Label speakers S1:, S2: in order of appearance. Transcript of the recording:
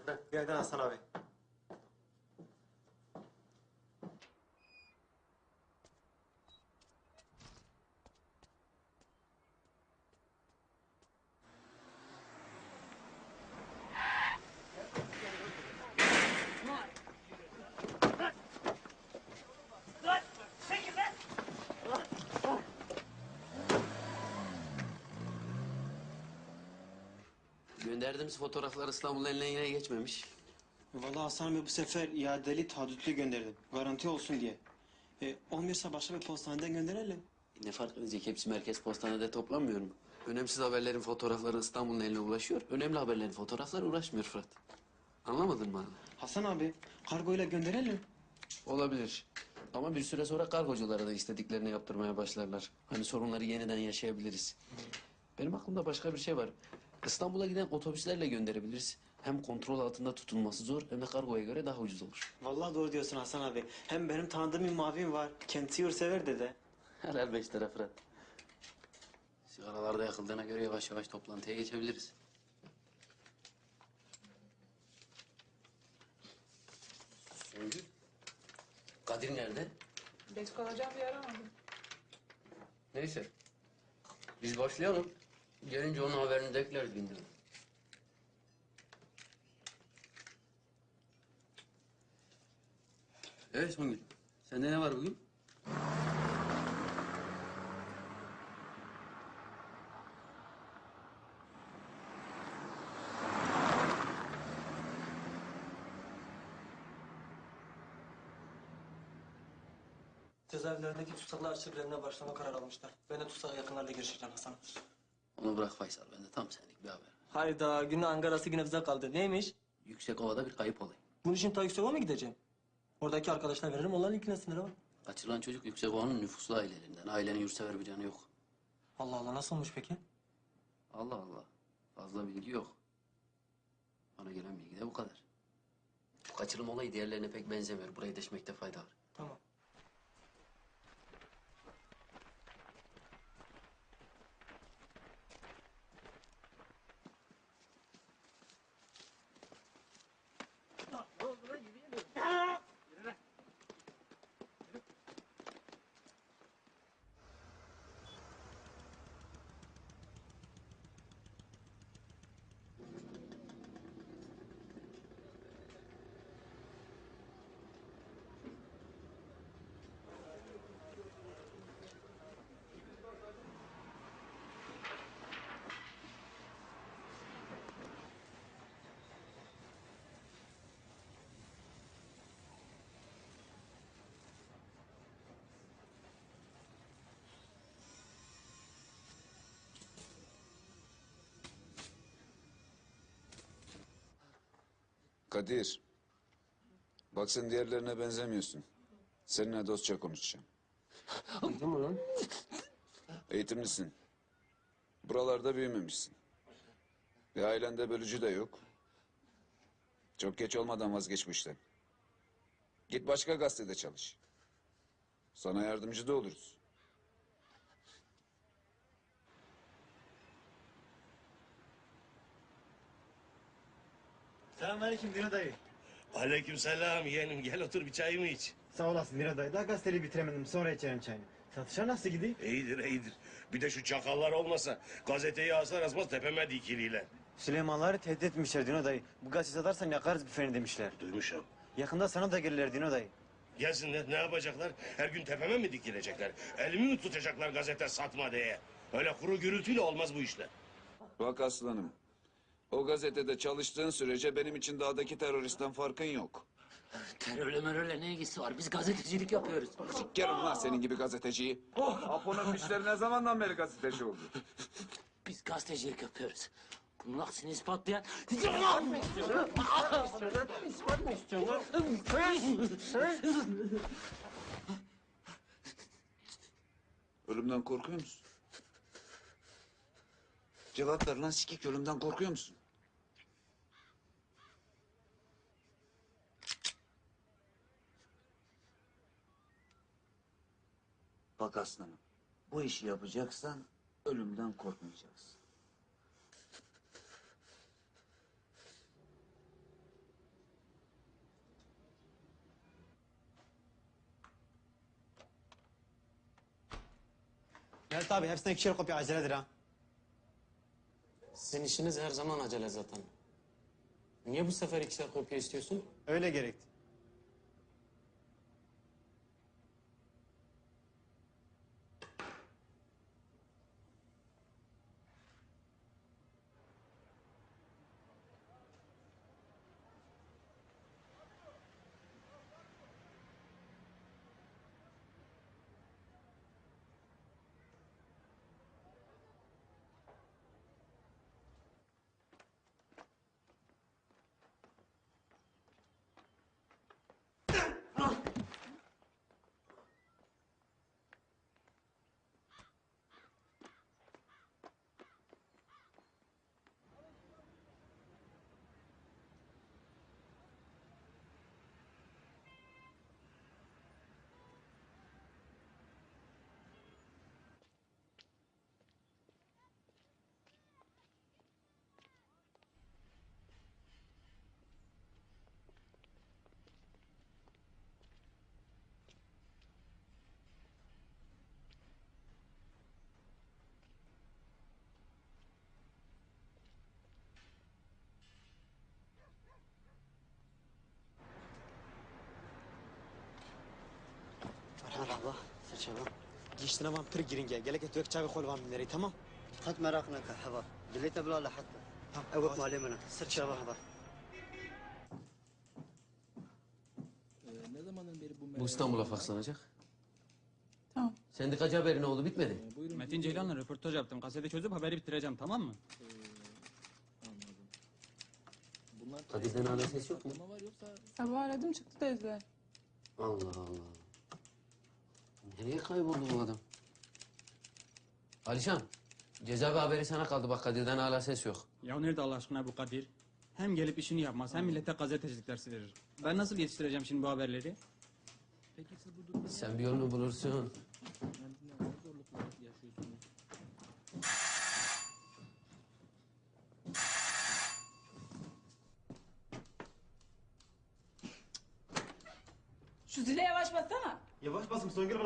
S1: Günaydın Hasan abi.
S2: Gönderdiğimiz fotoğraflar İstanbul'un eline yine geçmemiş.
S1: Vallahi Hasan abi bu sefer iadeli taahhütlü gönderdim. Garanti olsun diye. Olmuyorsa başka bir postaneden gönderelim.
S2: Ne fark edecek? Hepsi merkez postanede toplanmıyor mu? Önemsiz haberlerin fotoğrafları İstanbul'un eline ulaşıyor. Önemli haberlerin fotoğrafları ulaşmıyor Fırat. Anlamadın mı?
S1: Hasan abi kargoyla gönderelim.
S2: Olabilir. Ama bir süre sonra kargoculara da istediklerini yaptırmaya başlarlar. Hani sorunları yeniden yaşayabiliriz. Benim aklımda başka bir şey var. İstanbul'a giden otobüslerle gönderebiliriz. Hem kontrol altında tutulması zor hem de kargoya göre daha ucuz olur.
S1: Vallahi doğru diyorsun Hasan abi. Hem benim tanıdığım bir mavim var. Kendisi yurtsever dede.
S2: Helal 5 lira Fırat. Sigaralar da yakıldığına göre yavaş yavaş toplantıya geçebiliriz. Songül. Kadir nerede?
S3: Geç kalacağım bir yer almadım.
S2: Neyse. Biz başlayalım. Gelince onun haberini de ekleriz gündeme. Evet Songül. Sende ne var bugün?
S4: Cezaevlerindeki tutsaklı arşivlerine başlama kararı almışlar. Ben de tutsağa yakınlarla görüşeceğim Hasan.
S2: Onu bırak Faysal. Bende tam senlik bir haber.
S4: Hayda günün Ankara'sı yine bize kaldı. Neymiş?
S2: Yüksekova'da bir kayıp olayı.
S4: Bunun için ta Yüksekova mı gideceğim? Oradaki arkadaşlar veririm onların ilkine sınırı var.
S2: Kaçırılan çocuk Yüksekova'nın nüfuslu ailelerinden. Ailenin yurtsever bir canı yok.
S4: Allah Allah nasıl olmuş peki?
S2: Allah Allah. Fazla bilgi yok. Bana gelen bilgi de bu kadar. Bu kaçırılma olayı diğerlerine pek benzemiyor. Burayı deşmekte fayda var.
S4: Tamam.
S5: Kadir. Bak sen diğerlerine benzemiyorsun. Seninle dostça konuşacağım.
S4: Duydun mu lan?
S5: Eğitimlisin. Buralarda büyümemişsin. Ve ailende bölücü de yok. Çok geç olmadan vazgeç bu işten. Git başka gazetede çalış. Sana yardımcı da oluruz.
S1: Selamünaleyküm Dino dayı.
S6: Aleykümselam yeğenim gel otur bir çayımı iç.
S1: Sağ olasın Dino dayı. Daha gazeteyi bitiremedim. Sonra içerim çayını. Satışa nasıl gidiyor?
S6: İyidir. Bir de şu çakallar olmasa gazeteyi asar asmaz tepeme dikiliyle.
S1: Süleymanları tehdit etmişler Dino dayı. Bu gazete satarsan yakarız büfeni demişler.
S6: Duymuşum.
S1: Yakında sana da gelirler Dino dayı.
S6: Gelsinler ne yapacaklar? Her gün tepeme mi dikilecekler? Elimi mi tutacaklar gazete satma diye? Öyle kuru gürültüyle olmaz bu işler.
S5: Bak aslanım. O gazetede çalıştığın sürece benim için dağdaki teröristten farkın yok.
S2: Terörle merörle ne ilgisi var? Biz gazetecilik yapıyoruz.
S5: Sikerim lan senin gibi gazeteciyi. Apo'nun müşteri ne zamandan beri gazeteci oldu?
S2: Biz gazetecilik yapıyoruz. Bunun aksini ispatlayan...
S5: Ölümden korkuyor musun? Cevap ver lan sikik, ölümden korkuyor musun? Bak aslanım, bu işi yapacaksan ölümden korkmayacaksın.
S1: Evet abi hepsine ikişer kopya aceledir ha.
S2: Sizin işiniz her zaman acele zaten. Niye bu sefer ikişer kopya istiyorsun?
S1: Öyle gerekti.
S7: مرحبا سرشبا
S1: Geçtiğine van pır girin gel. Gelek etüek çavi kol van minleri tamam.
S7: خد مراقنك حبا جليت بلا لا حتى اوك مالي منا سرشبا حبا
S2: Bu İstanbul'a fakslanacak.
S3: Tamam.
S2: Sendikacı haberi ne oldu bitmedi?
S8: Metin Ceylan'la röportaj yaptım. Kaseti çözüp haberi bitireceğim, tamam mı?
S2: Kadir'den hala ses yok mu?
S3: Sabah aradım çıktı dediler.
S2: Allah Allah. Nereye kayboldu bu adam? Alişan, cezaevi haberi sana kaldı. Bak Kadir'den hala ses yok.
S8: Ya nerede Allah aşkına bu Kadir? Hem gelip işini yapmaz hem millete gazetecilik dersi verir. Ben nasıl yetiştireceğim şimdi bu haberleri?
S2: Sen bir yolunu bulursun.
S3: Şu zile yavaş bassana.
S1: Yavaş basın Songül